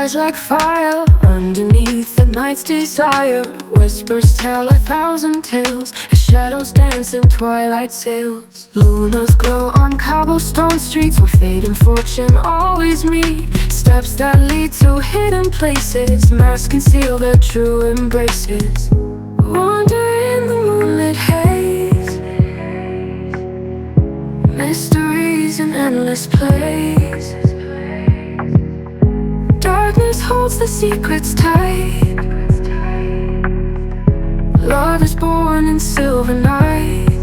rise like fire underneath the night's desire. Whispers tell 1,000 tales as shadows dance in twilight sails. Lunas glow on cobblestone streets where fate and fortune always meet. Steps that lead to hidden places, masks conceal their true embraces. Wander in the moonlit haze, mysteries in endless plays. Darkness holds the secrets tight. Love is born in silver night.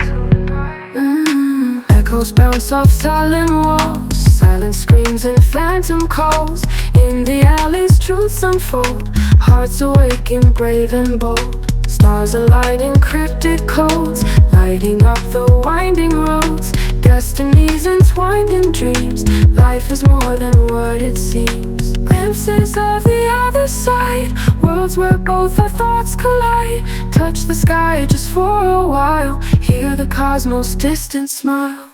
Echoes bounce off silent walls, silent screams and phantom calls. In the alleys truths unfold, hearts awaken brave and bold. Stars align in cryptic codes, lighting up the winding roads. Destinies entwined in dreams, life is more than what it seems. Glimpses of the other side, worlds where both our thoughts collide. Touch the sky just for a while, hear the cosmos' distant smile.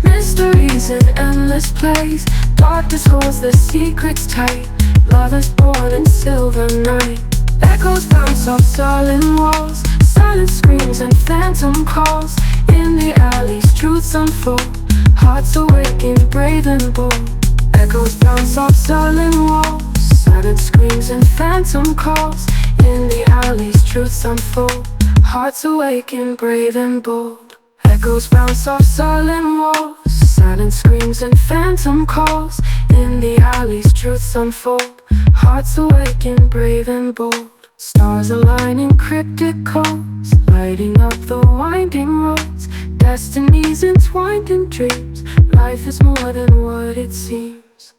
Mysteries in endless plays. Darkness holds the secrets tight. Love is born in silver night. Echoes bounce off silent walls, silent screams and phantom calls. In the alleys truths unfold, hearts awaken brave and bold. Echoes bounce off silent walls, silent screams and phantom calls. In the alleys truths unfold, hearts awaken brave and bold. Echoes bounce off silent walls, silent screams and phantom calls. In the alleys truths unfold, hearts awaken brave and bold. Stars align in cryptic codes, lighting up the winding roads. Destinies entwined in dreams, life is more than what it seems.